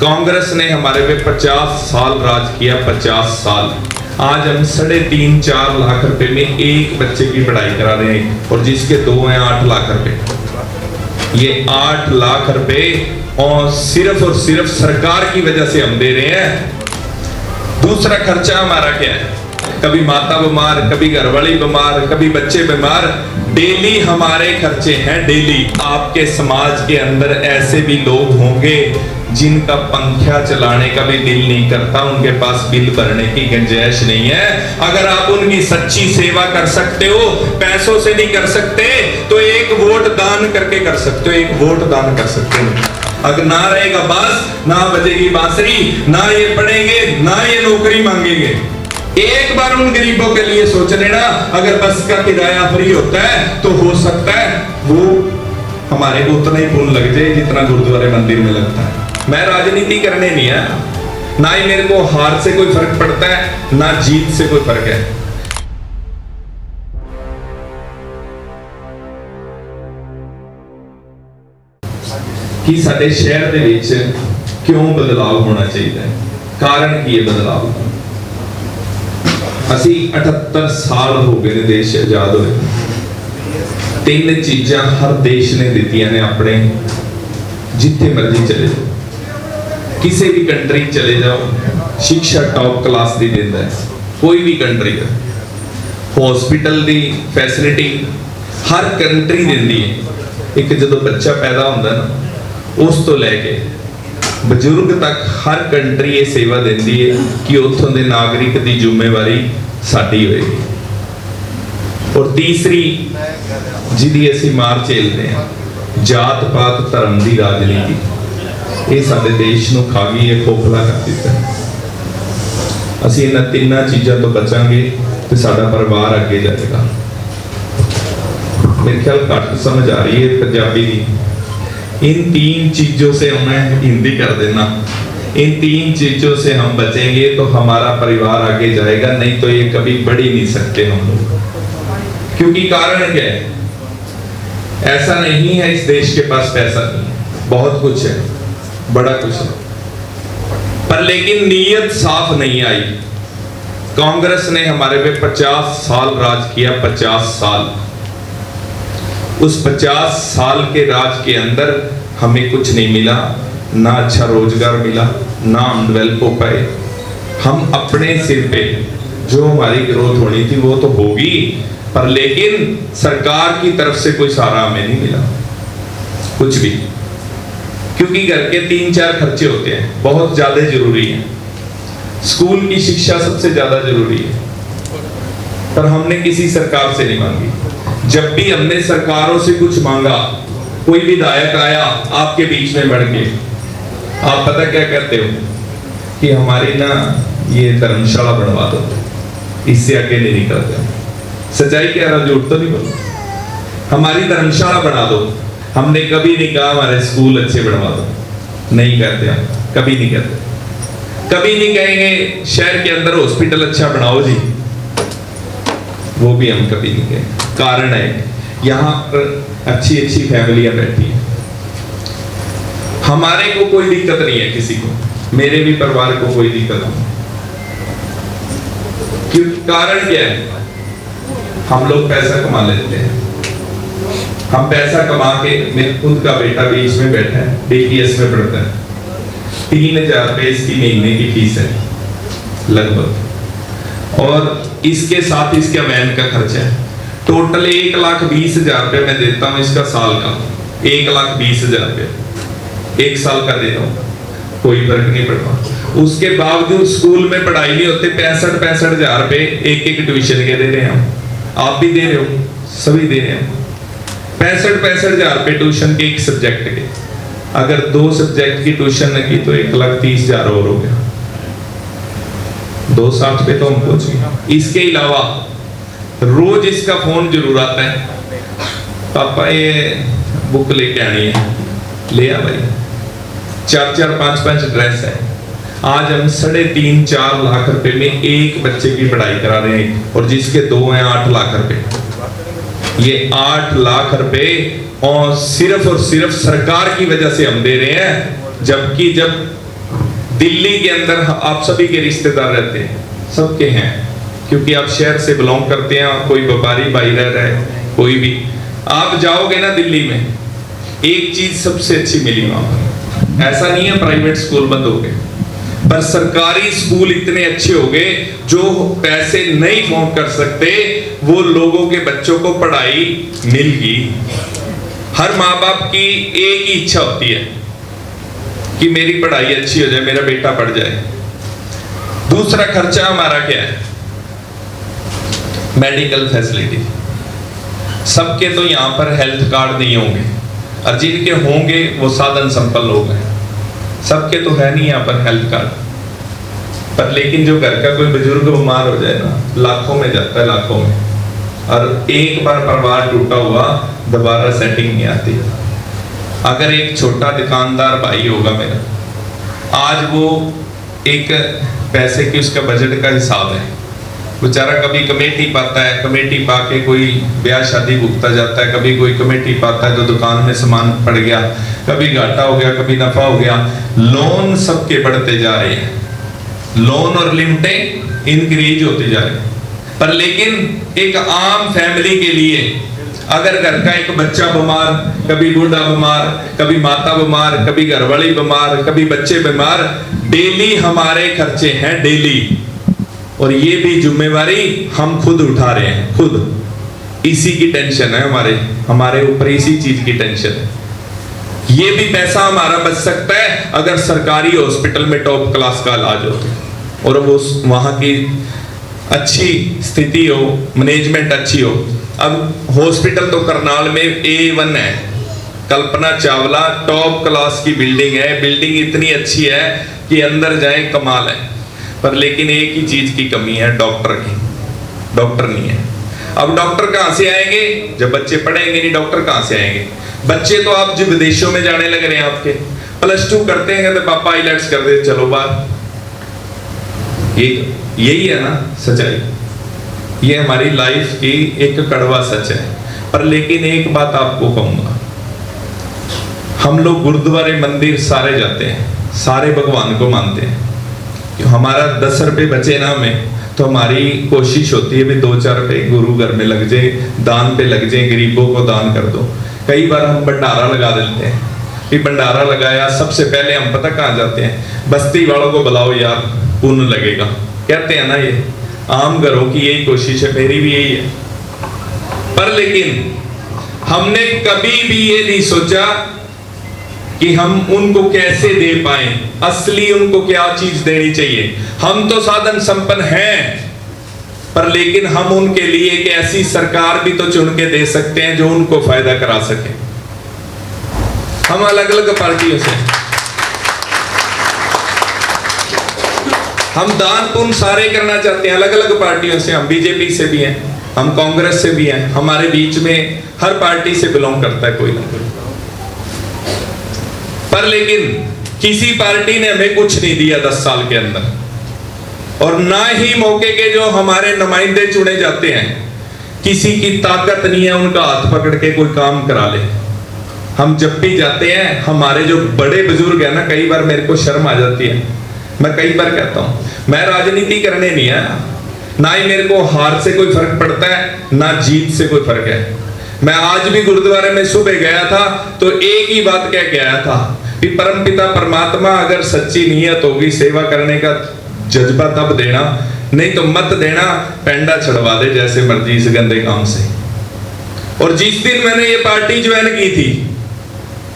कांग्रेस ने हमारे पे 50 साल राज किया, 50 साल। आज हम 3.5-4 लाख रुपए में एक बच्चे की पढ़ाई करा रहे हैं और जिसके 2 हैं 8 लाख रुपए। ये 8 लाख रुपए और सिर्फ सरकार की वजह से हम दे रहे हैं। दूसरा खर्चा हमारा क्या है? कभी माता बीमार, कभी घरवाली बीमार, कभी बच्चे बीमार। डेली हमारे खर्चे हैं, डेली। आपके समाज के अंदर ऐसे भी लोग होंगे जिनका पंखा चलाने का भी दिल नहीं करता, उनके पास बिल भरने की गुंजाइश नहीं है। अगर आप उनकी सच्ची सेवा कर सकते हो, पैसों से नहीं कर सकते, तो एक वोट दान करके कर सकते हो, एक वोट दान कर सकते हो। अगर ना रहेगा बांस, ना बजेगी बांसुरी, ना ये पढ़ेंगे, ना ये नौकरी मांगेंगे। एक बार उन गरीबों के लिए सोच लेना, अगर बस का किराया फ्री होता है तो हो सकता है वो हमारे को उतना ही पुण्य लग जाए जितना गुरुद्वारे मंदिर में लगता है। मैं राजनीति करने नहीं है, ना ही मेरे को हार से कोई फर्क पड़ता है, ना जीत से कोई फर्क है। कि साडे शहर दे विच क्यों बदलाव होना चाहिए? कारण की है बदलाव? असी 78 साल हो गए ने देश आजाद होए। 3 चीज़ां हर देश ने दित्तियां ने अपने, जिथे मर्जी चले जाओ, किसी भी कंट्री चले जाओ, शिक्षा टॉप क्लास की देता है, कोई भी कंट्री है। हॉस्पिटल की फैसिलिटी हर कंट्री देती है। एक जो बच्चा पैदा होता है ना, उस तो लैके बजुर्ग तक हर कंट्री ये सेवा देती है कि उत्थों के नागरिक की जिम्मेवारी साडी होएगी। और तीसरी जिहदी असीं मार झेलते हैं, जात पात धर्म की राजनीति, ये साडे देश नूं खा गई है, खोखला कर दिता है। असीं इन्हां 3 चीज़ों तो बचांगे तो साडा परिवार अगे जाएगा। मेरे ख्याल घट समझ आ रही है पंजाबी की। इन 3 चीजों से मैं हिंदी कर देना, इन 3 चीजों से हम बचेंगे तो हमारा परिवार आगे जाएगा, नहीं तो ये कभी बढ़ ही नहीं सकते हम लोग। क्योंकि कारण क्या है? ऐसा नहीं है इस देश के पास पैसा नहीं है, बहुत कुछ है, बड़ा कुछ है, पर लेकिन नीयत साफ नहीं आई। कांग्रेस ने हमारे पे 50 साल राज किया, 50 साल। उस 50 साल के राज के अंदर हमें कुछ नहीं मिला, ना अच्छा रोजगार मिला, ना हम डेवलप हो पाए। हम अपने सिर पे जो हमारी ग्रोथ होनी थी वो तो होगी, पर लेकिन सरकार की तरफ से कोई सहारा हमें नहीं मिला, कुछ भी। क्योंकि घर के 3-4 खर्चे होते हैं, बहुत ज्यादा जरूरी है। स्कूल की शिक्षा सबसे ज्यादा जरूरी है, पर हमने किसी सरकार से नहीं मांगी। जब भी हमने सरकारों से कुछ मांगा, कोई विधायक आया आपके बीच में बढ़ के, आप पता क्या कहते हो कि हमारी ना ये धर्मशाला बनवा दो, इससे आगे नहीं निकलते। सच्चाई क्या रहा, झूठ तो नहीं बोल। हमारी धर्मशाला बना दो। हमने कभी नहीं कहा हमारे स्कूल अच्छे बनवा दो, नहीं कहते हम, कभी नहीं कहते। कभी नहीं कहेंगे शहर के अंदर हॉस्पिटल अच्छा बनाओ जी, वो भी हम कभी नहीं कहेंगे। कारण है यहाँ पर अच्छी फैमिलियां बैठी हैं, हमारे को कोई दिक्कत नहीं है, किसी को, मेरे भी परिवार को कोई दिक्कत नहीं। क्यों? कारण क्या है? हम लोग पैसा कमा लेते हैं। हम पैसा कमा के, मेरे खुद का बेटा बीच में बैठा है, DPS में पढ़ता है, 3000 रुपए इसकी महीने की फीस है लगभग, और इसके साथ इसका वैन का खर्चा है। टोटल 1,20,000 रुपए मैं देता हूँ इसका साल का, 1,20,000 रुपए 1 साल का देता हूँ, कोई फर्क नहीं पड़ता। उसके बावजूद स्कूल में पढ़ाई नहीं होते, 65,000 रुपए एक ट्यूशन के दे रहे हैं हम, आप भी दे रहे हो, सभी दे रहे हैं। 65,000 रुपए ट्यूशन के एक सब्जेक्ट के। अगर 2 सब्जेक्ट की ट्यूशन की तो 1,30,000 और हो गया, 2,60 पे तो हम पहुंच गए। इसके अलावा रोज इसका फोन जरूर आता है, पापा ये बुक लेके आनी है, ले आ भाई। 4-4, 5-5 ड्रेस है। आज हम 3.5-4 लाख रुपए में एक बच्चे की पढ़ाई करा रहे हैं और जिसके 2 हैं 8 लाख रुपए। ये 8 लाख रुपए और सिर्फ सरकार की वजह से हम दे रहे हैं, जबकि जब दिल्ली के अंदर आप सभी के रिश्तेदार रहते हैं, सबके हैं, क्योंकि आप शहर से बिलोंग करते हैं, कोई व्यापारी भाई रह रहा है, कोई भी। आप जाओगे ना दिल्ली में, एक चीज सबसे अच्छी मिली वहां पर। ऐसा नहीं है प्राइवेट स्कूल बंद हो गए, पर सरकारी स्कूल इतने अच्छे हो गए, जो पैसे नहीं अफोर्ड कर सकते वो लोगों के बच्चों को पढ़ाई मिल गई। हर माँ बाप की एक ही इच्छा होती है कि मेरी पढ़ाई अच्छी हो जाए, मेरा बेटा पढ़ जाए। दूसरा खर्चा हमारा क्या है? Medical facility. सबके तो यहाँ पर हेल्थ कार्ड नहीं होंगे, और जिनके होंगे वो साधन संपन्न लोग हैं। सबके तो है नहीं यहाँ पर हेल्थ कार्ड, पर लेकिन जो घर का कोई बुजुर्ग बीमार हो जाए ना, लाखों में जाता है, लाखों में। और एक बार परिवार टूटा हुआ दोबारा सेटिंग नहीं आती। अगर एक छोटा दुकानदार भाई होगा मेरा, आज वो एक पैसे की उसका बजट का हिसाब है, बेचारा कभी कमेटी पाता है, कमेटी पाके कोई ब्याह शादी भुगता जाता है, कभी कोई कमेटी पाता है तो दुकान में सामान पड़ गया, कभी घाटा हो गया, कभी नफा हो गया। लोन सबके बढ़ते जा रहे हैं, लोन और लिमिटें इंक्रीज होती जा रही है। पर लेकिन एक आम फैमिली के लिए अगर घर का एक बच्चा बीमार, कभी बूढ़ा बीमार, कभी माता बीमार, कभी घरवाली बीमार, कभी बच्चे बीमार, डेली हमारे खर्चे हैं, डेली। और ये भी जिम्मेवारी हम खुद उठा रहे हैं, खुद। इसी की टेंशन है हमारे ऊपर, इसी चीज की टेंशन है। ये भी पैसा हमारा बच सकता है अगर सरकारी हॉस्पिटल में टॉप क्लास का इलाज हो और वो वहां की अच्छी स्थिति हो, मैनेजमेंट अच्छी हो। अब हॉस्पिटल तो करनाल में A1 है, कल्पना चावला टॉप क्लास की बिल्डिंग है, बिल्डिंग इतनी अच्छी है कि अंदर जाए कमाल है। पर लेकिन एक ही चीज की कमी है, डॉक्टर की। डॉक्टर नहीं है। अब डॉक्टर कहां से आएंगे? जब बच्चे पढ़ेंगे नहीं, डॉक्टर कहां से आएंगे? बच्चे तो आप जो विदेशों में जाने लग रहे हैं, आपके +2 करते हैं तो पापा आईलेट्स कर दे, चलो बाहर। यही है ना सच्चाई। ये हमारी लाइफ की एक कड़वा सच है। पर लेकिन एक बात आपको कहूंगा, हम लोग गुरुद्वारे मंदिर सारे जाते हैं, सारे भगवान को मानते हैं। हमारा 10 रुपए बचे ना हमें, तो हमारी कोशिश होती है भी 2-4 रुपए गुरु घर में लग जाए, दान पे लग जाए, गरीबों को दान कर दो। कई बार हम भंडारा लगा देते हैं कि भंडारा लगाया, सबसे पहले हम पता कहाँ जाते हैं? बस्ती वालों को बुलाओ यार, पुण्य लगेगा, कहते हैं ना। ये आम घरों की यही कोशिश है, मेरी भी यही है। पर लेकिन हमने कभी भी ये नहीं सोचा कि हम उनको कैसे दे पाए, असली उनको क्या चीज देनी चाहिए। हम तो साधन संपन्न हैं, पर लेकिन हम उनके लिए एक ऐसी सरकार भी तो चुन के दे सकते हैं जो उनको फायदा करा सके। हम अलग अलग पार्टियों से, हम दान पुण्य सारे करना चाहते हैं, अलग अलग पार्टियों से। हम बीजेपी से भी हैं, हम कांग्रेस से भी हैं, हमारे बीच में हर पार्टी से बिलोंग करता है कोई ना कोई। पर लेकिन किसी पार्टी ने हमें कुछ नहीं दिया 10 साल के अंदर, और ना ही मौके के जो हमारे नुमाइंदे चुने जाते हैं, किसी की ताकत नहीं है उनका हाथ पकड़ के कोई काम करा ले। हम जब भी जाते हैं, हमारे जो बड़े बुजुर्ग है ना, कई बार मेरे को शर्म आ जाती है। मैं कई बार कहता हूं, मैं राजनीति करने नहीं आया, ना ही मेरे को हार से कोई फर्क पड़ता है, ना जीत से कोई फर्क है। मैं आज भी गुरुद्वारे में सुबह गया था तो एक ही बात कह के आया था कि परमपिता परमात्मा अगर सच्ची नीयत होगी, सेवा करने का जज्बा तब देना, नहीं तो मत देना, पेंडा छड़वा दे जैसे मर्जी इस गंदे काम से। और जिस दिन मैंने ये पार्टी ज्वाइन की थी,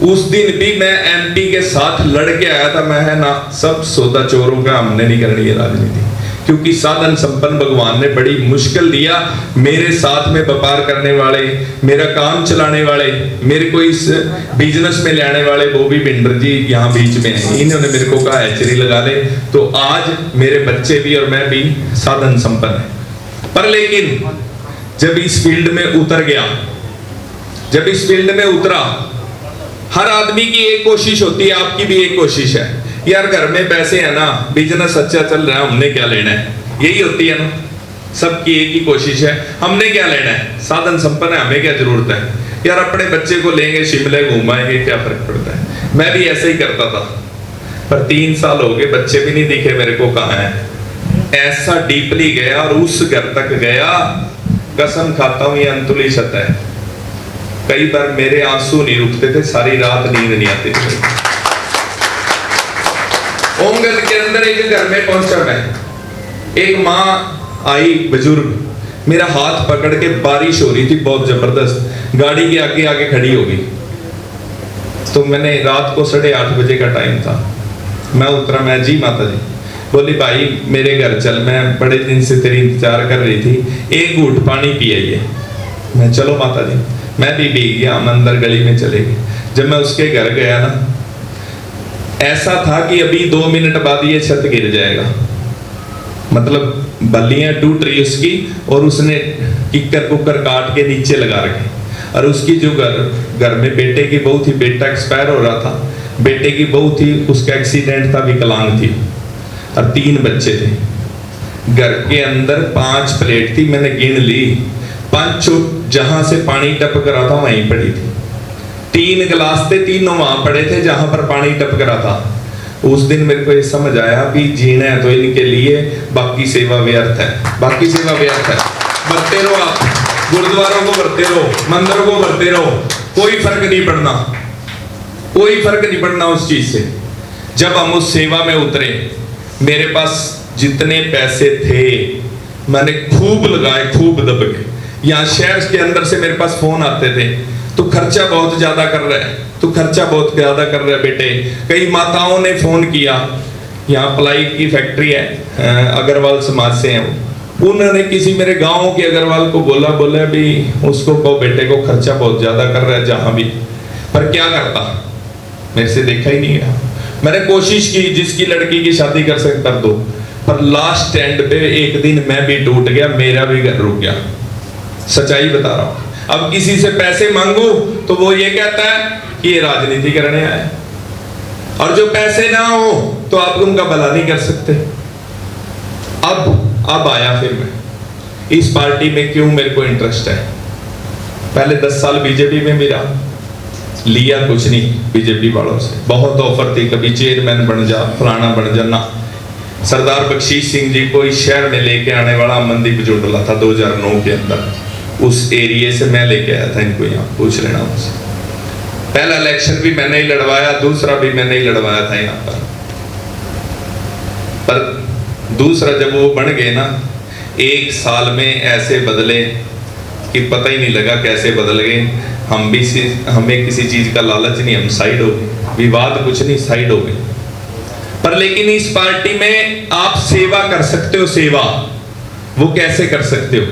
उस दिन भी मैं MP के साथ लड़ के आया था। मैं है ना, सब सौदा चोरों का, हमने नहीं करनी है राजनीति, क्योंकि साधन संपन्न भगवान ने बड़ी मुश्किल दिया। मेरे साथ में व्यापार करने वाले, मेरा काम चलाने वाले, मेरे को इस बिजनेस में ले आने वाले, वो भी बिंडर जी यहाँ बीच में हैं, इन्होंने मेरे को कहा हैचरी लगा ले, तो आज मेरे बच्चे भी और मैं भी साधन संपन्न है। पर लेकिन जब इस फील्ड में उतर गया, जब इस फील्ड में उतरा, हर आदमी की एक कोशिश होती है, आपकी भी एक कोशिश है, यार घर में पैसे है ना, बिजनेस अच्छा चल रहा है, हमने क्या लेना है, यही होती है ना। सबकी एक ही कोशिश है, हमने क्या लेना है, साधन संपन्न है, हमें क्या जरूरत है, यार अपने बच्चे को लेंगे शिमले घुमाएंगे, क्या फर्क पड़ता है। मैं भी ऐसे ही करता था। पर 3 साल हो गए, बच्चे भी नहीं दिखे मेरे को कहाँ है। ऐसा डीपली गया और उस घर तक गया, कसम खाता हूं ये अंतुली सत्य है। कई बार मेरे आंसू नहीं रुकते थे, सारी रात नींद नहीं आती थी। ओंगल के अंदर एक घर में पहुंचा मैं, एक माँ आई बुजुर्ग, मेरा हाथ पकड़ के, बारिश हो रही थी बहुत जबरदस्त, गाड़ी के आगे आगे खड़ी हो गई। तो मैंने, रात को 8:30 बजे का टाइम था, मैं उतरा, मैं जी माता जी। बोली भाई मेरे घर चल, मैं बड़े दिन से तेरी इंतजार कर रही थी, एक घूंट पानी पी आइए। मैं चलो माता जी, मैं भी भीग गया, हम अंदर गली में चले गए। जब मैं उसके घर गया ना, ऐसा था कि अभी 2 मिनट बाद ये छत गिर जाएगा, मतलब बल्लियां टूट रही उसकी, और उसने किक्कर कुकर काट के नीचे लगा रखे। और उसकी जो घर में बेटे की बहू थी, बेटा एक्सपायर हो रहा था, बेटे की बहू थी, उसका एक्सीडेंट था, विकलांग थी, और 3 बच्चे थे। घर के अंदर 5 प्लेट थी, मैंने गिन ली, 5 जहां से पानी टपक रहा था वहीं पड़ी थी। 3 गिलास थे, तीनों वहां पड़े थे जहां पर पानी टपक रहा था। उस दिन मेरे को ये समझ आया कि जीना है तो इनके लिए, बाकी सेवा व्यर्थ है, बाकी सेवा व्यर्थ है। भरते रहो आप, गुरुद्वारों को भरते रहो, मंदिरों को भरते रहो, कोई फर्क नहीं पड़ना, कोई फर्क नहीं पड़ना उस चीज से। जब हम उस सेवा में उतरे, मेरे पास जितने पैसे थे मैंने खूब लगाए, खूब दब के। यहाँ शहर के अंदर से मेरे पास फोन आते थे, तो खर्चा बहुत ज्यादा कर रहा है, तो खर्चा बहुत ज्यादा कर रहा है बेटे। कई माताओं ने फोन किया, यहाँ पलाई की फैक्ट्री है, अग्रवाल समाज से हैं, उन्होंने किसी मेरे गांव के अग्रवाल को बोला भी उसको कहो बेटे को खर्चा बहुत ज्यादा कर रहा है जहां भी। पर क्या करता, मेरे से देखा ही नहीं गया। मैंने कोशिश की जिसकी लड़की की शादी कर दो, पर लास्ट एंड पे एक दिन मैं भी टूट गया, मेरा भी घर रुक गया। सच्चाई बता रहा हूं। अब किसी से पैसे मांगू तो वो ये कहता है कि ये राजनीति करने आए, और जो पैसे ना हो तो आप उनका भला नहीं कर सकते। अब आया फिर मैं इस पार्टी में, क्यों मेरे को इंटरेस्ट है। पहले 10 साल बीजेपी में भी रहा, लिया कुछ नहीं बीजेपी वालों से, बहुत ऑफर थी, कभी चेयरमैन बन जा, फलाना बन जाना। सरदार बख्शीश सिंह जी को इस शहर में लेके आने वाला अमनदीप जुड़ला था 2009 के अंदर, उस एरिया से मैं लेके आया था इनको, यहाँ पूछ लेना मुझसे। पहला इलेक्शन भी मैंने ही लड़वाया, दूसरा भी मैंने ही लड़वाया था यहाँ पर दूसरा जब वो बन गए ना, 1 साल में ऐसे बदले कि पता ही नहीं लगा कैसे बदल गए। हमें किसी चीज का लालच नहीं, हम साइड हो गए, विवाद कुछ नहीं, साइड हो गए। पर लेकिन इस पार्टी में आप सेवा कर सकते हो। सेवा वो कैसे कर सकते हो?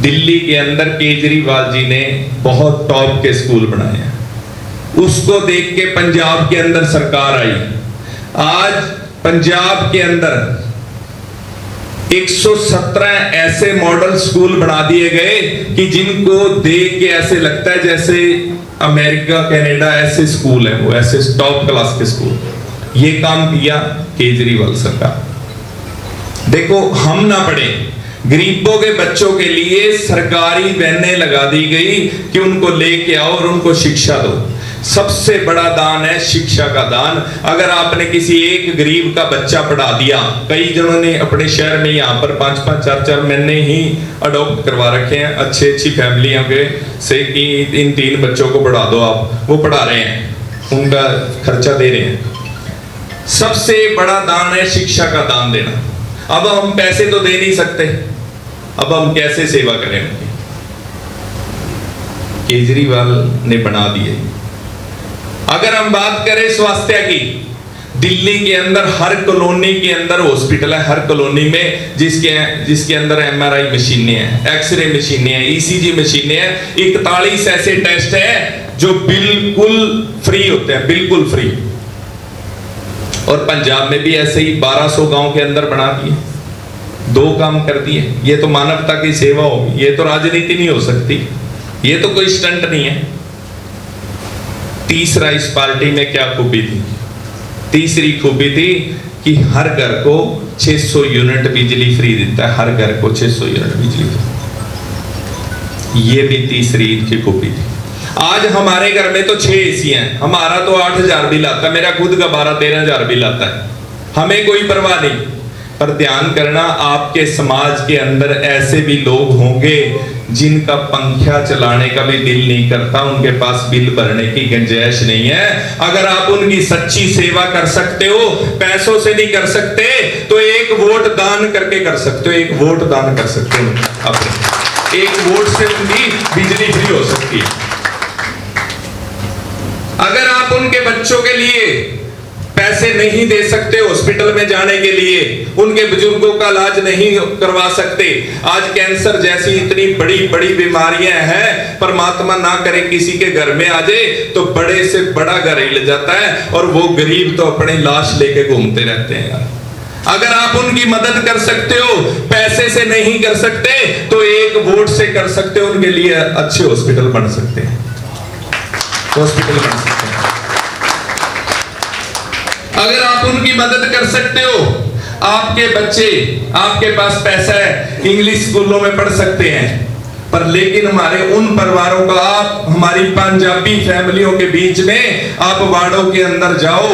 दिल्ली के अंदर केजरीवाल जी ने बहुत टॉप के स्कूल बनाए हैं, उसको देख के पंजाब के अंदर सरकार आई। आज पंजाब के अंदर 117 ऐसे मॉडल स्कूल बना दिए गए कि जिनको देख के ऐसे लगता है जैसे अमेरिका कनाडा ऐसे स्कूल है, वो ऐसे टॉप क्लास के स्कूल। ये काम किया केजरीवाल सरकार। देखो हम ना पढ़े, गरीबों के बच्चों के लिए सरकारी वैनें लगा दी गई कि उनको लेके आओ और उनको शिक्षा दो। सबसे बड़ा दान है शिक्षा का दान। अगर आपने किसी एक गरीब का बच्चा पढ़ा दिया, कई जनों ने अपने शहर में यहाँ पर 5-5, 4-4 महीने ही अडॉप्ट करवा रखे हैं, अच्छी फैमिलियों के से कि इन 3 बच्चों को पढ़ा दो आप, वो पढ़ा रहे हैं, उनका खर्चा दे रहे हैं। सबसे बड़ा दान है शिक्षा का दान देना। अब हम पैसे तो दे नहीं सकते, अब हम कैसे सेवा करें उनकी? केजरीवाल ने बना दिए। अगर हम बात करें स्वास्थ्य की, दिल्ली के अंदर हर कॉलोनी के अंदर हॉस्पिटल है, हर कॉलोनी में, जिसके अंदर MRI मशीनें हैं, एक्सरे मशीनें हैं, ECG मशीनें हैं। 41 ऐसे टेस्ट है जो बिल्कुल फ्री होते हैं, बिल्कुल फ्री। और पंजाब में भी ऐसे ही 1200 गांव के अंदर बना दिए, 2 काम कर दिए। ये तो मानवता की सेवा होगी, ये तो राजनीति नहीं हो सकती, ये तो कोई स्टंट नहीं है। तीसरा, इस पार्टी में क्या खूबी थी? तीसरी खूबी थी कि हर घर को 600 यूनिट बिजली फ्री देता है, हर घर को 600 यूनिट बिजली फ्री। ये भी तीसरी इनकी खूबी थी। आज हमारे घर में तो 6 एसी हैं, हमारा तो 8,000 बिल आता है, मेरा खुद का 12-13,000 बिल आता है, हमें कोई परवाह नहीं। पर ध्यान करना, आपके समाज के अंदर ऐसे भी लोग होंगे जिनका पंखा चलाने का भी दिल नहीं करता, उनके पास बिल भरने की गुंजाइश नहीं है। अगर आप उनकी सच्ची सेवा कर सकते हो, पैसों से नहीं कर सकते, तो एक वोट दान करके कर सकते हो, एक वोट दान कर सकते हो अपने, एक वोट से उनकी बिजली फ्री हो सकती है। अगर आप उनके बच्चों के लिए पैसे नहीं दे सकते हॉस्पिटल में जाने के लिए, उनके बुजुर्गों का इलाज नहीं करवा सकते, आज कैंसर जैसी इतनी बड़ी बड़ी बीमारियां हैं, परमात्मा ना करे किसी के घर में आ जाए तो बड़े से बड़ा घर हिल जाता है और वो गरीब तो अपनी लाश लेके घूमते रहते हैं यार। अगर आप उनकी मदद कर सकते हो, पैसे से नहीं कर सकते तो एक वोट से कर सकते हो, उनके लिए अच्छे हॉस्पिटल बन सकते हैं, हॉस्पिटल बन सकते हैं। अगर आप उनकी मदद कर सकते हो, आपके बच्चे, आपके पास पैसा है, इंग्लिश स्कूलों में पढ़ सकते हैं, पर लेकिन हमारे उन परिवारों का, आप हमारी पंजाबी फैमिलियों के बीच में आप वार्डों के अंदर जाओ,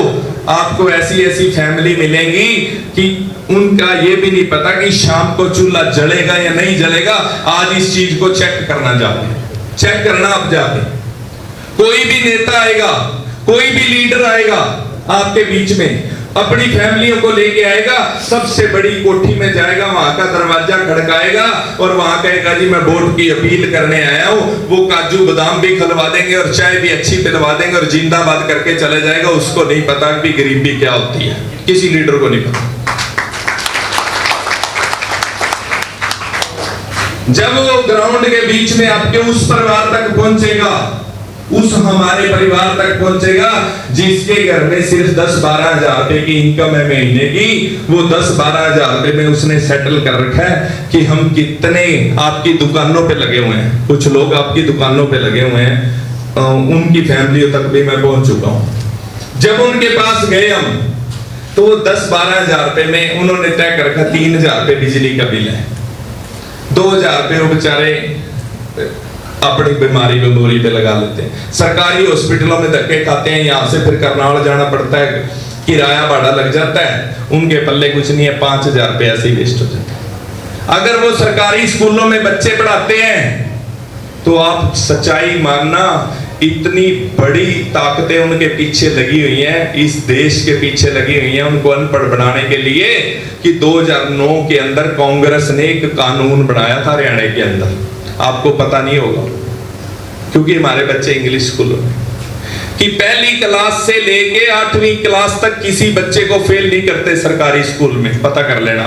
आपको ऐसी ऐसी फैमिली मिलेंगी कि उनका ये भी नहीं पता कि शाम को चूल्हा जलेगा या नहीं जलेगा। आज इस चीज को चेक करना जाते, चेक करना आप जाते। कोई भी नेता आएगा, कोई भी लीडर आएगा आपके बीच में, अपनी फैमिलियों को लेके आएगा, सबसे बड़ी कोठी में जाएगा, वहां का दरवाजा खड़काएगा और वहां कहेगा जी मैं वोट की अपील करने आया हूं। वो काजू बादाम भी खिलवा देंगे और चाय भी अच्छी पिलवा देंगे और जिंदाबाद करके चले जाएगा। उसको नहीं पता कि गरीबी क्या होती है, किसी लीडर को नहीं पता। जब वो ग्राउंड के बीच में आपके उस परिवार तक पहुंचेगा, उस हमारे परिवार तक पहुंचेगा जिसके घर में सिर्फ 10-12 हजार रुपए की इनकम है महीने की, वो 10-12 हजार रुपए में उसने सेटल कर रखा है कि हम कितने आपकी दुकानों पे लगे हुए हैं, कुछ लोग आपकी दुकानों पे लगे हुए हैं, उनकी फैमिलियों तक भी मैं पहुंच चुका हूं। जब उनके पास गए हम तो 10-12 हजार रुपए में उन्होंने तय कर रखा 3,000 रुपए बिजली का बिल है, 2,000 रुपए वो बेचारे अपनी बीमारी पे लगा लेते हैं, सरकारी हॉस्पिटलों में धक्के खाते हैं, यहाँ से फिर करनाल जाना पड़ता है, किराया भाड़ा लग जाता है, उनके पल्ले कुछ नहीं है, 5,000 रुपए ऐसे ही वेस्ट हो जाते हैं। अगर वो सरकारी स्कूलों में बच्चे पढ़ाते हैं तो आप सच्चाई मानना, इतनी बड़ी ताकतें उनके पीछे लगी हुई हैं, इस देश के पीछे लगी हुई हैं उनको अनपढ़ बनाने के लिए, कि 2009 के अंदर कांग्रेस ने एक कानून बनाया था हरियाणा के अंदर, आपको पता नहीं होगा क्योंकि हमारे बच्चे इंग्लिश स्कूलों में, कि पहली क्लास से लेके 8वीं क्लास तक किसी बच्चे को फेल नहीं करते सरकारी स्कूल में, पता कर लेना।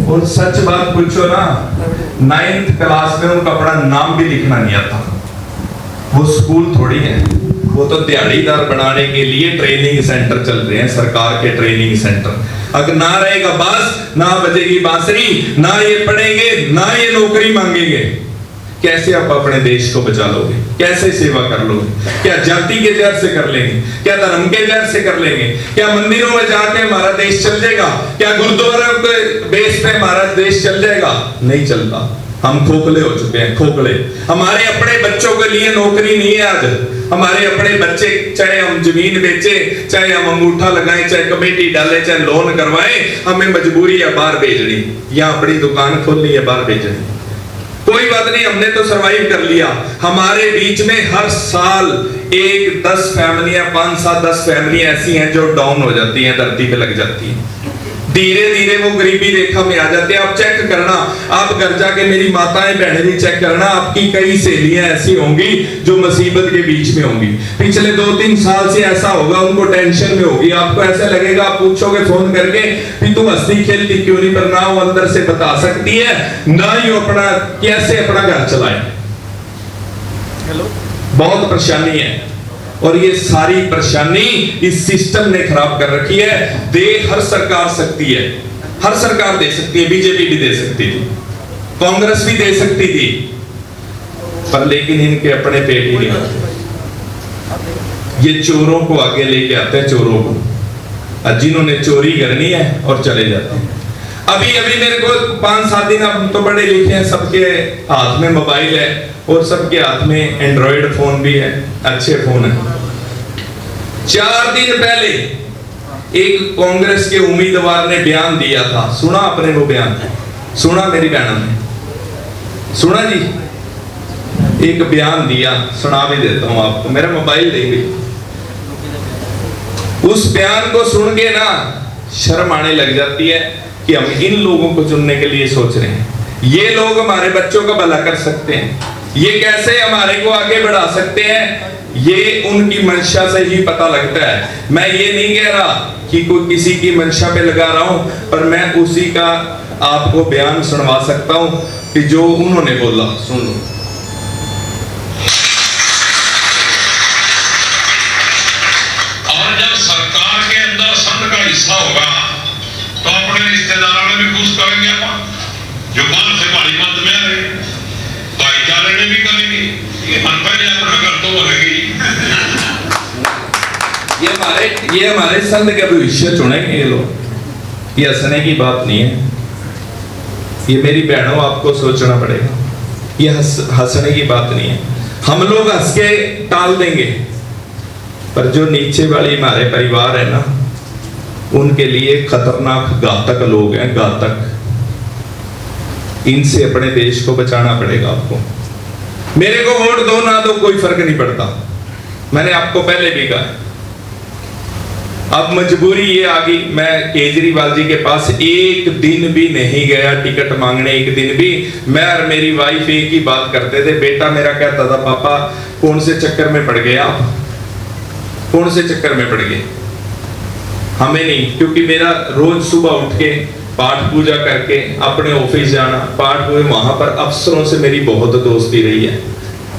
और सच बात पूछो ना, 9th क्लास में उनको अपना नाम भी लिखना नहीं आता। वो स्कूल थोड़ी है, वो तो दिहाड़ीदार बनाने के लिए ट्रेनिंग सेंटर चल रहे हैं, सरकार के ट्रेनिंग सेंटर। अगर ना रहेगा बास, ना बजेगी बांसुरी, ना ये पढ़ेंगे, ना ये नौकरी मांगेंगे, कैसे आप अपने देश को बचा लोगे, कैसे सेवा कर लोगे? क्या जाति के जहर से कर लेंगे? क्या धर्म के जहर से कर लेंगे? क्या मंदिरों में जाके हमारा देश चल जाएगा? क्या गुरुद्वारों के बेस पे हमारा देश चल जाएगा? नहीं चलता। हम खोखले हो चुके हैं, खोखले। हमारे अपने बच्चों के लिए नौकरी नहीं है आज। हमारे अपने बच्चे, चाहे हम जमीन बेचे, चाहे हम अंगूठा लगाएं, चाहे कमेटी डालें, चाहे लोन करवाएं, हमें मजबूरी है बाहर भेजनी, या अपनी दुकान खोलनी है बाहर भेजनी। कोई बात नहीं, हमने तो सरवाइव कर लिया। हमारे बीच में हर साल 10 फैमिलियां, 5-7-10 फैमिलियां ऐसी हैं जो डाउन हो जाती हैं, धरती पे लग जाती हैं, धीरे धीरे वो गरीबी रेखा में आ जाते हैं। आप चेक करना, आप घर जाके मेरी माताएं बहनें भी चेक करना, आपकी कई सहेलियां ऐसी होंगी जो मुसीबत के बीच में होंगी। पिछले 2-3 साल से ऐसा होगा, उनको टेंशन में होगी, आपको ऐसा लगेगा, आप पूछोगे फोन करके कि तू हंसती खेलती क्यों नहीं, पर ना वो अंदर से बता सकती है, ना ही अपना कैसे अपना घर चलाए। बहुत परेशानी है, और ये सारी परेशानी इस सिस्टम ने खराब कर रखी है। दे हर सरकार सकती है, हर सरकार दे सकती है, बीजेपी भी दे सकती थी, कांग्रेस भी दे सकती थी, पर लेकिन इनके अपने पेट ही नहीं भरते। ये चोरों को आगे लेके आते हैं, चोरों को, जिन्होंने चोरी करनी है और चले जाते हैं। अभी अभी मेरे को 5-7 दिन, अब तो बड़े लिखे हैं, सबके हाथ में मोबाइल है और सबके हाथ में एंड्रॉइड फोन भी है, अच्छे फोन है। 4 दिन पहले एक कांग्रेस के उम्मीदवार ने बयान दिया था, सुना आपने वो बयान? सुना मेरी बहनों ने? सुना जी? एक बयान दिया, सुना भी देता हूं आपको, मेरा मोबाइल देंगे। उस बयान को सुन के ना शर्म आने लग जाती है कि हम इन लोगों को चुनने के लिए सोच रहे हैं। ये लोग हमारे बच्चों का भला कर सकते हैं, ये कैसे हमारे को आगे बढ़ा सकते हैं, ये उनकी मंशा से ही पता लगता है। मैं ये नहीं कह रहा कि कोई किसी की मंशा पे लगा रहा हूं, पर मैं उसी का आपको बयान सुनवा सकता हूं कि जो उन्होंने बोला, सुन लो। और जब सरकार के अंदर संघ का हिस्सा होगा तो अपने रिश्तेदारों में भी खुश करेंगे, अपन जो बात से बड़ी मत में आ रहे भाईचारे में भी करेंगे, ये मनपे अपना कर तो बोलेगी। ये हमारे संघ के भविष्य चुनेंगे ये लोग, ये हंसने की बात नहीं है। ये मेरी बहनों आपको सोचना पड़ेगा, ये हंसने की बात नहीं है। हम लोग हंस के टाल देंगे, पर जो नीचे वाली हमारे परिवार है ना, उनके लिए खतरनाक घातक लोग हैं, घातक। इनसे अपने देश को बचाना पड़ेगा आपको। मेरे को वोट दो ना दो कोई फर्क नहीं पड़ता, मैंने आपको पहले भी कहा। अब मजबूरी ये आ गई, मैं केजरीवाल जी के पास एक दिन भी नहीं गया टिकट मांगने, एक दिन भी। मैं और मेरी वाइफ एक ही बात करते थे, बेटा मेरा कहता था, पापा कौन से चक्कर में पड़ गए आप, कौन से चक्कर में पड़ गए? हमें नहीं, क्योंकि मेरा रोज सुबह उठ के पाठ पूजा करके अपने ऑफिस जाना, पाठ पूजा, वहां पर अफसरों से मेरी बहुत दोस्ती रही है।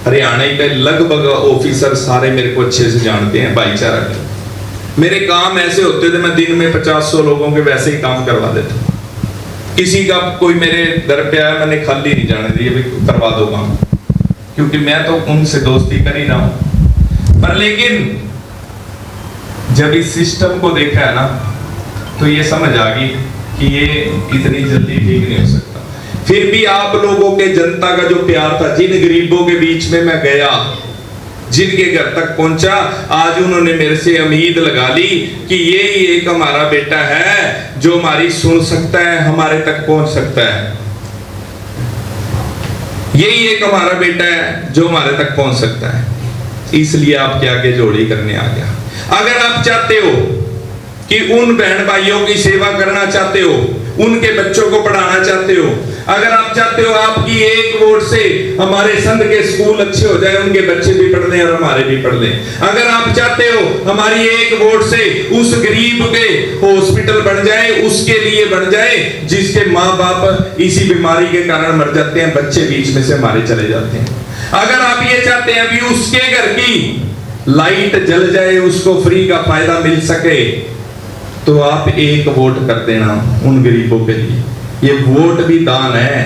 हरियाणा के लगभग ऑफिसर सारे मेरे को अच्छे से जानते हैं, भाईचारा के। मेरे काम ऐसे होते थे, मैं दिन में 50-100 लोगों के वैसे ही काम करवा देता। किसी का कोई मेरे दर पे आया, मैंने खाली नहीं जाने दिया, करवा दो काम, क्योंकि मैं तो उनसे दोस्ती कर ही रहा हूं। पर लेकिन जब इस सिस्टम को देखा है ना, तो ये समझ आ गई कि ये इतनी जल्दी ठीक नहीं हो सकता। फिर भी आप लोगों के, जनता का जो प्यार था, जिन गरीबों के बीच में मैं गया, जिनके घर तक पहुंचा, आज उन्होंने मेरे से उम्मीद लगा ली कि ये ही एक हमारा बेटा है जो हमारी सुन सकता है, हमारे तक पहुंच सकता है। यही एक हमारा बेटा है जो हमारे तक पहुंच सकता है। इसलिए आपके आगे जोड़ी करने आ गया। अगर आप चाहते हो कि उन बहन भाइयों की सेवा करना चाहते हो, उनके बच्चों को पढ़ाना चाहते हो, अगर आप चाहते हो आपकी एक वोट से हमारे संघ के स्कूल अच्छे हो जाए, उनके बच्चे भी पढ़ लें और हमारे भी पढ़ लें, अगर आप चाहते हो हमारी एक वोट से उस गरीब के हॉस्पिटल बन जाए, उसके लिए बन जाए जिसके माँ बाप इसी बीमारी के कारण मर जाते हैं, बच्चे बीच में से हमारे चले जाते हैं, अगर आप ये चाहते हैं अभी उसके घर की लाइट जल जाए, उसको फ्री का फायदा मिल सके, तो आप एक वोट कर देना उन गरीबों के लिए। ये वोट भी दान है,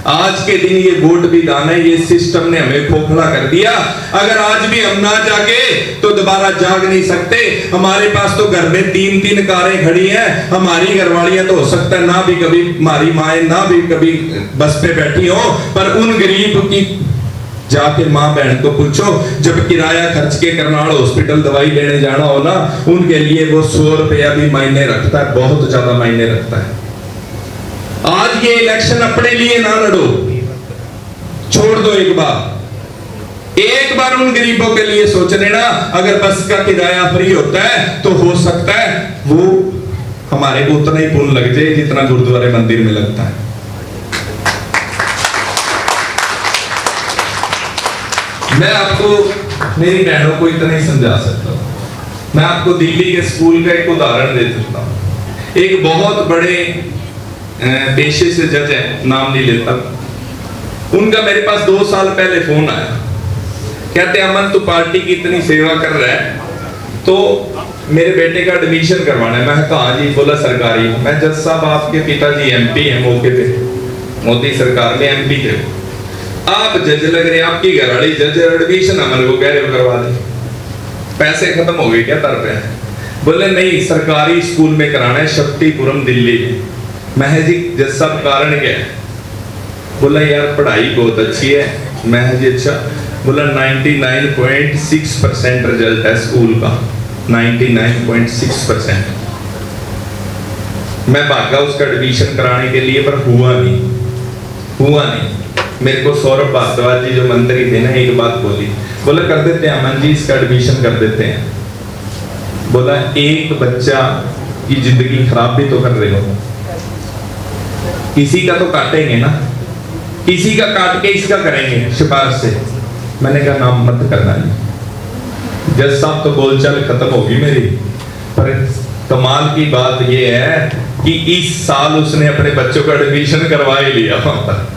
आज के दिन ये वोट भी दान है। ये सिस्टम ने हमें खोखला कर दिया। अगर आज भी हम ना जागे तो दोबारा जाग नहीं सकते। हमारे पास तो घर में 3-3 कारें खड़ी हैं, हमारी घरवालियां तो हो सकता है ना भी कभी, हमारी माएं ना भी कभी बस पे बैठी हो, पर उन गरीब की जाके माँ बहन को पूछो, जब किराया खर्च के करनाल हॉस्पिटल दवाई लेने जाना हो ना, उनके लिए वो 100 रुपया भी मायने रखता है, बहुत ज्यादा मायने रखता है। आज ये इलेक्शन अपने लिए ना लड़ो, छोड़ दो एक बार उन गरीबों के लिए सोच लेना। अगर बस का किराया फ्री होता है तो हो सकता है वो हमारे को उतना ही पुण्य लग जाए जितना गुरुद्वारे मंदिर में लगता है। मैं आपको, मेरी बहनों को इतना ही समझा सकता हूं। मैं आपको दिल्ली के स्कूल का एक उदाहरण दे सकता हूं। एक बहुत बड़े पेशे से जज है, नाम नहीं लेता, उनका मेरे पास 2 साल पहले फोन आया, कहते अमन तू पार्टी की इतनी सेवा कर रहा है तो मेरे बेटे का एडमिशन करवाना है। मैं कहा जी, बोला सरकारी। मैं जज साहब आपके पिताजी एमपी हैं, मौके पे मोदी सरकार में एमपी थे, आप जज लग रहे, आपकी घरवाली जज, एडमिशन अमन को कह रहे हो करवा दे, पैसे खत्म हो गए क्या तर पे? बोले नहीं, सरकारी स्कूल में कराना है, शक्तिपुरम दिल्ली में। मैं जी जज साहब कारण क्या है? बोला यार पढ़ाई बहुत अच्छी है। मैं जी अच्छा। बोला 99.6% रिजल्ट है स्कूल का, 99.6%। मैं भागा उसका एडमिशन कराने के लिए, पर हुआ नहीं। मेरे को सौरभ भारद्वाज जी जो मंत्री थे ना, एक बात बोली, बोला कर देते हैं अमन जी, इसका एडमिशन कर देते हैं। बोला एक बच्चा की जिंदगी खराब भी तो कर रहे हो, किसी का तो काटेंगे ना, किसी का काट के इसका करेंगे सिफारिश से। मैंने कहा नाम मत करना जी। जज साहब तो बोलचाल खत्म होगी मेरी, पर कमाल की बात यह है कि इस साल उसने अपने बच्चों का एडमिशन करवा ही लिया वहां पर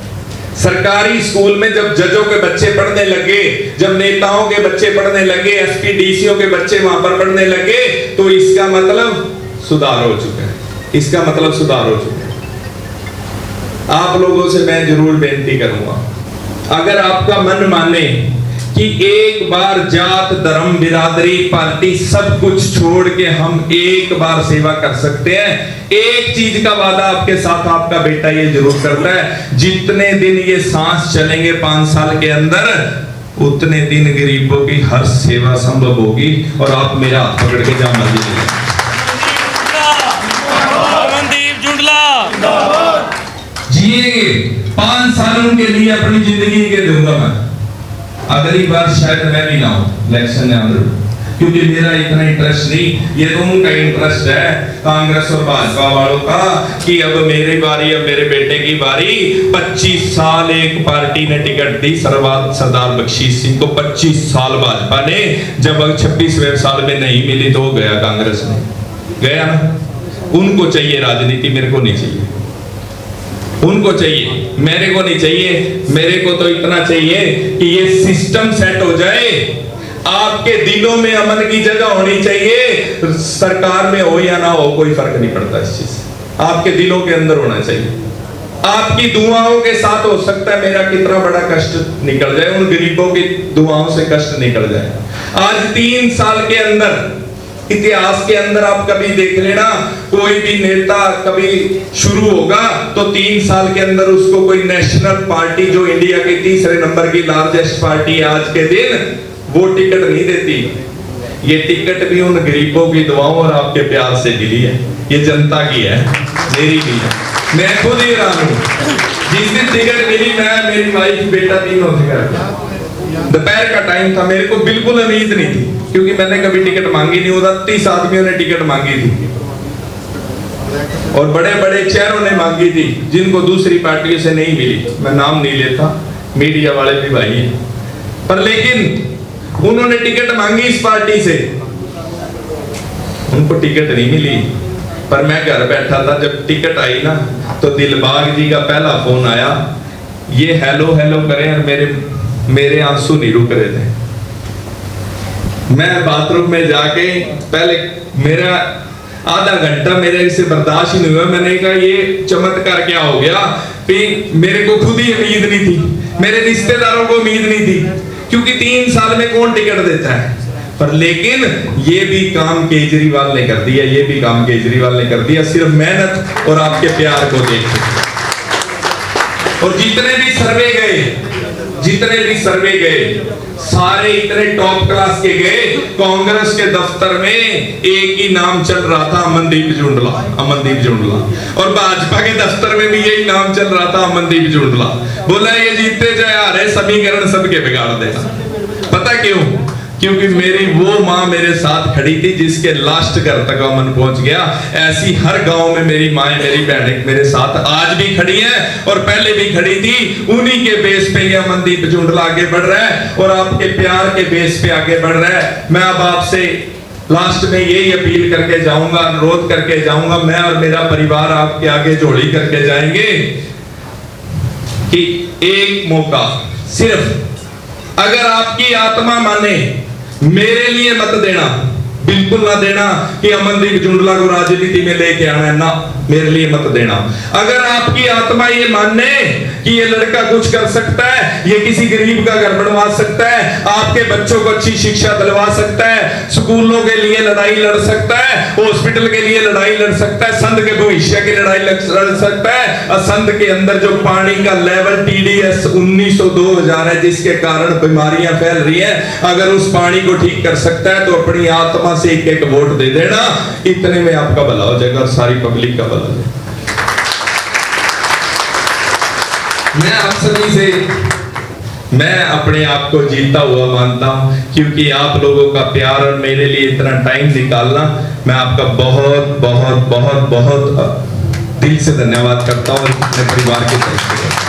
सरकारी स्कूल में। जब जजों के बच्चे पढ़ने लगे, जब नेताओं के बच्चे पढ़ने लगे, एसपी डीसीओ के बच्चे वहां पर पढ़ने लगे, तो इसका मतलब सुधार हो चुका है, इसका मतलब सुधार हो चुका है। आप लोगों से मैं जरूर बेनती करूंगा, अगर आपका मन माने कि एक बार जात धर्म बिरादरी पार्टी सब कुछ छोड़ के हम एक बार सेवा कर सकते हैं, एक चीज का वादा आपके साथ आपका बेटा ये जरूर करता है, जितने दिन ये सांस चलेंगे 5 साल के अंदर, उतने दिन गरीबों की हर सेवा संभव होगी। और आप मेरा हाथ पकड़ के जहां मर्जी अमनदीप जुंडला जिएंगे 5 साल उनके लिए अपनी जिंदगी के दूंगा मैं। अगली बार शायद मैं भी ना हूं इलेक्शन में अंदर, क्योंकि मेरा इतना इंटरेस्ट नहीं, ये तो उनका इंटरेस्ट है कांग्रेस और भाजपा वालों का कि अब मेरी बारी, अब मेरे बेटे की बारी। 25 साल एक पार्टी ने टिकट दी सरदार बख्शीश सिंह को, 25 साल भाजपा ने, जब 26वें साल में नहीं मिली तो गया कांग्रेस में, गया ना। उनको चाहिए राजनीति, मेरे को नहीं चाहिए, उनको चाहिए, मेरे को नहीं चाहिए। मेरे को तो इतना चाहिए कि ये सिस्टम सेट हो जाए, आपके दिलों में अमन की जगह होनी चाहिए, सरकार में हो या ना हो कोई फर्क नहीं पड़ता इस चीज से, आपके दिलों के अंदर होना चाहिए। आपकी दुआओं के साथ हो सकता है मेरा कितना बड़ा कष्ट निकल जाए, उन गरीबों की दुआओं से कष्ट निकल जाए। आज 3 साल के अंदर, इतिहास के अंदर आप कभी देख लेना, कोई भी नेता कभी शुरू होगा तो 3 साल के अंदर उसको कोई नेशनल पार्टी, जो इंडिया की 3रे नंबर की लार्जेस्ट पार्टी है आज के दिन, वो टिकट नहीं देती। ये टिकट भी उन गरीबों की दुआओं और आपके प्यार से मिली है, ये जनता की है, मेरी भी है। मैं खुद ही रहा हूं, जिस दिन टिकट मिली, मैं, मेरी वाइफ, बेटा, तीनों से कर, दोपहर का टाइम था, मेरे को बिल्कुल उम्मीद नहीं थी, क्योंकि मैंने कभी टिकट मांगी नहीं, 30 आदमियों ने टिकट मांगी थी और बड़े बड़े चेहरों ने मांगी थी, जिनको दूसरी पार्टियों से नहीं मिली। मैं नाम नहीं लेता, मीडिया वाले भी भाई हैं, पर लेकिन उन्होंने टिकट मांगी इस पार्टी से, उनको टिकट नहीं मिली। पर मैं घर बैठा था, जब टिकट आई ना, तो दिलबाग जी का पहला फोन आया, ये हेलो हेलो करें, और मेरे आंसू नहीं रुक रहे थे। मैं बाथरूम में जाके, पहले मेरा आधा घंटा मेरे से बर्दाश्त ही नहीं हुआ, मैंने कहा ये चमत्कार क्या हो गया। फिर मेरे को खुद ही उम्मीद नहीं थी, मेरे रिश्तेदारों को उम्मीद नहीं थी, क्योंकि 3 साल में कौन टिकट देता है। पर लेकिन ये भी काम केजरीवाल ने कर दिया, ये भी काम केजरीवाल ने कर दिया, सिर्फ मेहनत और आपके प्यार को देख के। और जितने भी सर्वे गए सारे इतने टॉप क्लास के गए। कांग्रेस के दफ्तर में एक ही नाम चल रहा था, अमनदीप जुंडला, और भाजपा के दफ्तर में भी यही नाम चल रहा था, अमनदीप जुंडला। बोला ये जीतते जाए आ रहे, समीकरण सबके बिगाड़ देगा। पता क्यों? क्योंकि मेरी वो माँ मेरे साथ खड़ी थी, जिसके लास्ट घर तक अमन पहुंच गया। ऐसी हर गांव में मेरी माँ, मेरी बहनें मेरे साथ आज भी खड़ी हैं और पहले भी खड़ी थी। उन्हीं के बेस पे ये अमनदीप जुंडला आगे बढ़ रहा है और आपके प्यार के बेस पे आगे बढ़ रहा है। मैं अब आपसे लास्ट में यही अपील करके जाऊंगा, अनुरोध करके जाऊंगा, मैं और मेरा परिवार आपके आगे जोड़ी करके जाएंगे कि एक मौका सिर्फ, अगर आपकी आत्मा माने, मेरे लिए मत देना, बिल्कुल ना देना कि अमनदीप जुंडला को राजनीति में लेके आना है, ना। मेरे लिए मत देना। अगर आपकी आत्मा ये माने कि ये लड़का कुछ कर सकता है, ये किसी गरीब का घर बनवा सकता है, आपके बच्चों को अच्छी शिक्षा दिलवा सकता है, स्कूलों के लिए लड़ाई लड़ सकता है, हॉस्पिटल के लिए लड़ाई लड़ सकता है, संत के भविष्य की लड़ाई लड़ सकता है, और संत के अंदर जो पानी का लेवल TDS 1900-2000 है, जिसके कारण बीमारियां फैल रही है, अगर उस पानी को ठीक कर सकता है तो अपनी आत्मा से एक एक वोट दे देना, इतने में आपका भला हो जाएगा और सारी पब्लिक का भला हो जाएगा। मैं आप सभी से मैं अपने आप को जीता हुआ मानता हूं, क्योंकि आप लोगों का प्यार और मेरे लिए इतना टाइम निकालना, मैं आपका बहुत बहुत बहुत बहुत दिल से धन्यवाद करता हूं और अपने परिवार के तरफ से।